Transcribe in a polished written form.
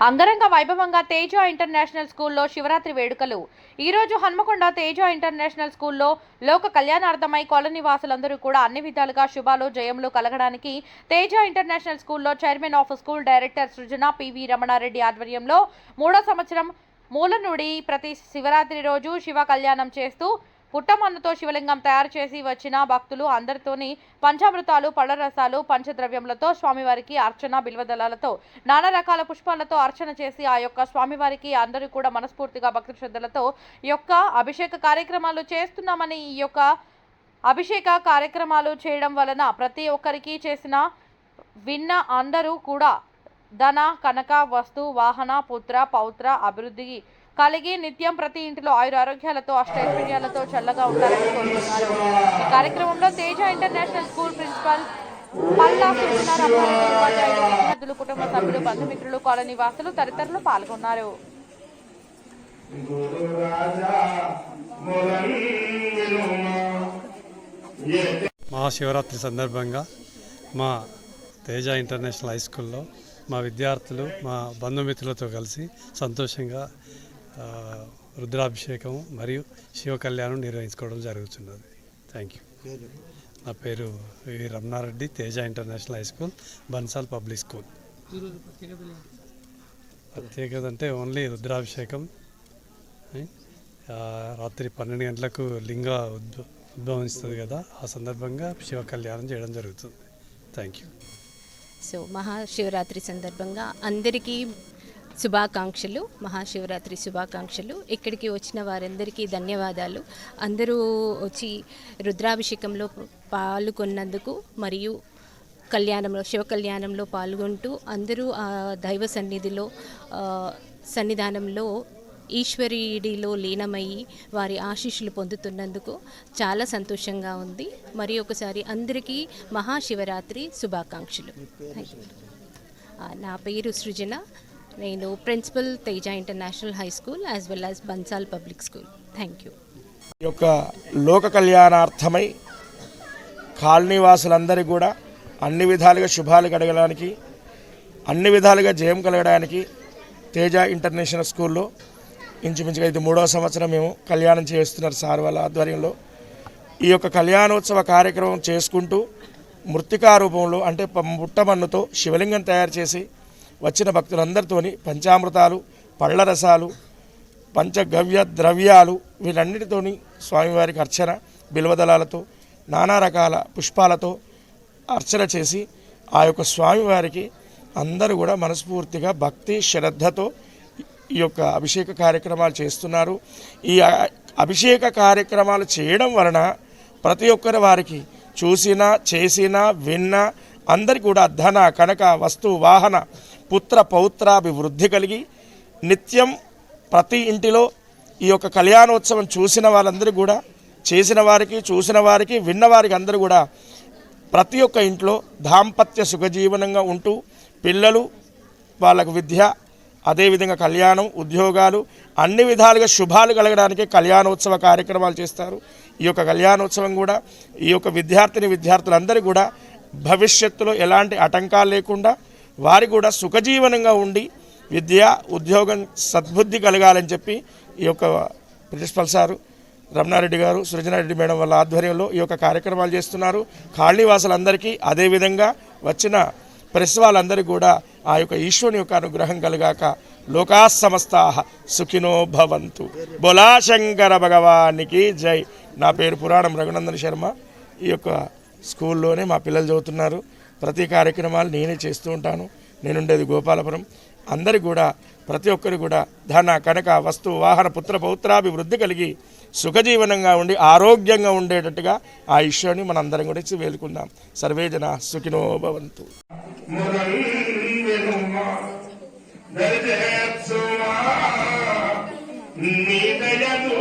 అంగరంగ వైభవంగా తేజ ఇంటర్నేషనల్ స్కూల్లో శివరాత్రి వేడుకలు. ఈరోజు హన్మకొండ తేజ ఇంటర్నేషనల్ స్కూల్లో లోక కళ్యాణార్థమై కాలనీ వాసులందరూ కూడా అన్ని విధాలుగా శుభాలు జయములు కలగడానికి తేజ ఇంటర్నేషనల్ స్కూల్లో chairman of school director Srujana PV Ramana Reddy ఆధ్వర్యంలో 3వ సంవత్సరం మూలనుడి ప్రతి శివరాత్రి రోజు శివ కళ్యాణం చేస్తూ పుట్టమన్నుతో శివలింగం తయారు చేసి వచ్చిన భక్తులు అందరితోని పంచామృతాలు, పళ్ళరసాలు, పంచద్రవ్యములతో స్వామివారికి అర్చన, బిల్వదళాలతో నానా రకాల పుష్పాలతో అర్చన చేసి ఆ యొక్క స్వామివారికి అందరూ కూడా మనస్ఫూర్తిగా భక్తి శ్రద్ధలతో ఈ యొక్క అభిషేక కార్యక్రమాలు చేస్తున్నామని, ఈ యొక్క అభిషేక కార్యక్రమాలు చేయడం వలన ప్రతి ఒక్కరికి చేసిన విన్న అందరూ కూడా ధన, కనక, వస్తు, వాహన, పుత్ర, పౌత్ర అభివృద్ధి కలిగి నిత్యం ప్రతి ఇంటిలో ఆయురారోగ్యాలతో అష్టైశ్వర్యాలతో చల్లగా ఉండాలని కోరుతున్నారు. ఈ కార్యక్రమంలో Teja international school principal Palla Srujana Ramana Reddy, ఉపాధ్యాయులు, విద్యార్థులు, కుటుంబ సభ్యులు, బంధుమిత్రులు, కాలనీ వాసులు తదితరులు పాల్గొన్నారు. మహాశివరాత్రి సందర్భంగా మా తేజ ఇంటర్నేషనల్ హై స్కూల్లో మా విద్యార్థులు, మా బంధుమిత్రులతో కలిసి సంతోషంగా రుద్రాభిషేకం మరియు శివ కళ్యాణం నిర్వహించుకోవడం జరుగుతున్నది. Thank you. నా పేరు V Ramana Reddy, Teja international high school, Bansal public school. ప్రత్యేకత అంటే ఓన్లీ రుద్రాభిషేకం, రాత్రి 12 గంటలకు లింగ ఉద్భవిస్తుంది కదా, ఆ సందర్భంగా శివ కళ్యాణం చేయడం జరుగుతుంది. Thank you. సో మహాశివరాత్రి సందర్భంగా అందరికీ శుభాకాంక్షలు, మహాశివరాత్రి శుభాకాంక్షలు. ఇక్కడికి వచ్చిన వారందరికీ ధన్యవాదాలు. అందరూ వచ్చి రుద్రాభిషేకంలో పాల్గొన్నందుకు మరియు కళ్యాణంలో, శివ కళ్యాణంలో పాల్గొంటూ అందరూ ఆ దైవ సన్నిధానంలో ఈశ్వరుడిలో లీనమయ్యి వారి ఆశీస్సులు పొందుతున్నందుకు చాలా సంతోషంగా ఉంది. మరి ఒకసారి అందరికీ మహాశివరాత్రి శుభాకాంక్షలు. నా పేరు సృజన, నేను principal Teja international high school as well as Bansal public school. Thank you. ఈ యొక్క లోక కళ్యాణార్థమై కాలనీవాసులందరికీ కూడా అన్ని విధాలుగా శుభాలు కలగడానికి, అన్ని విధాలుగా జయం కలగడానికి తేజ ఇంటర్నేషనల్ స్కూల్లో ఇంచుమించుగా ఇది 3వ సంవత్సరం మేము కళ్యాణం చేస్తున్నారు సార్ వాళ్ళ ఆధ్వర్యంలో. ఈ యొక్క కళ్యాణోత్సవ కార్యక్రమం చేసుకుంటూ మృత్తికా రూపంలో అంటే పుట్టమన్నుతో శివలింగం తయారు చేసి వచ్చిన భక్తులందరితోని పంచామృతాలు, పళ్ళరసాలు, పంచగవ్య ద్రవ్యాలు వీటన్నిటితోని స్వామివారికి అర్చన, బిల్వదళాలతో నానా రకాల పుష్పాలతో అర్చన చేసి ఆ యొక్క స్వామివారికి అందరూ కూడా మనస్ఫూర్తిగా భక్తి శ్రద్ధతో ఈ యొక్క అభిషేక కార్యక్రమాలు చేస్తున్నారు. ఈ అభిషేక కార్యక్రమాలు చేయడం వలన ప్రతి ఒక్కరి వారికి చూసినా, చేసినా, విన్నా అందరికీ కూడా ధన, కనక, వస్తు, వాహన, పుత్ర, పౌత్రాభివృద్ధి కలిగి నిత్యం ప్రతి ఇంటిలో ఈ యొక్క కళ్యాణోత్సవం చూసిన వాళ్ళందరూ కూడా, చేసిన వారికి, చూసిన వారికి, విన్నవారికి అందరూ కూడా ప్రతి ఒక్క ఇంట్లో దాంపత్య సుఖజీవనంగా ఉంటూ పిల్లలు, వాళ్ళకు విద్య, అదేవిధంగా కళ్యాణం, ఉద్యోగాలు అన్ని విధాలుగా శుభాలు కలగడానికి కళ్యాణోత్సవ కార్యక్రమాలు చేస్తారు. ఈ యొక్క కళ్యాణోత్సవం కూడా ఈ యొక్క విద్యార్థులందరూ కూడా భవిష్యత్తులో ఎలాంటి ఆటంకాలు లేకుండా వారు కూడా సుఖజీవనంగా ఉండి విద్య, ఉద్యోగం, సద్బుద్ధి కలగాలని చెప్పి ఈ యొక్క ప్రిన్సిపల్ సారు రమణారెడ్డి గారు, సృజనారెడ్డి మేడం వాళ్ళ ఆధ్వర్యంలో ఈ యొక్క కార్యక్రమాలు చేస్తున్నారు. కాలనీవాసులందరికీ అదేవిధంగా వచ్చిన ప్రెస్ వాళ్ళందరికీ కూడా ఆ యొక్క ఈశ్వరుని యొక్క అనుగ్రహం కలగాక లోకా సమస్తాః సుఖినో భవంతు. బోలా శంకర భగవానికి జై. నా పేరు పురాణం రఘునందన్ శర్మ. ఈ యొక్క స్కూల్లోనే మా పిల్లలు చదువుతున్నారు. ప్రతి కార్యక్రమాలు నేనే చేస్తూ ఉంటాను. నేనుండేది గోపాలపురం. అందరికీ కూడా ప్రతి ఒక్కరు కూడా ధన, కనక, వస్తు, వాహన, పుత్ర, పౌత్రాభివృద్ధి కలిగి సుఖజీవనంగా ఉండి ఆరోగ్యంగా ఉండేటట్టుగా ఆ ఈశ్వరుని మనందరం కూడా ఇచ్చి వేలుకుందాం. సర్వే జన సుఖినో భవంతు. నీ దయను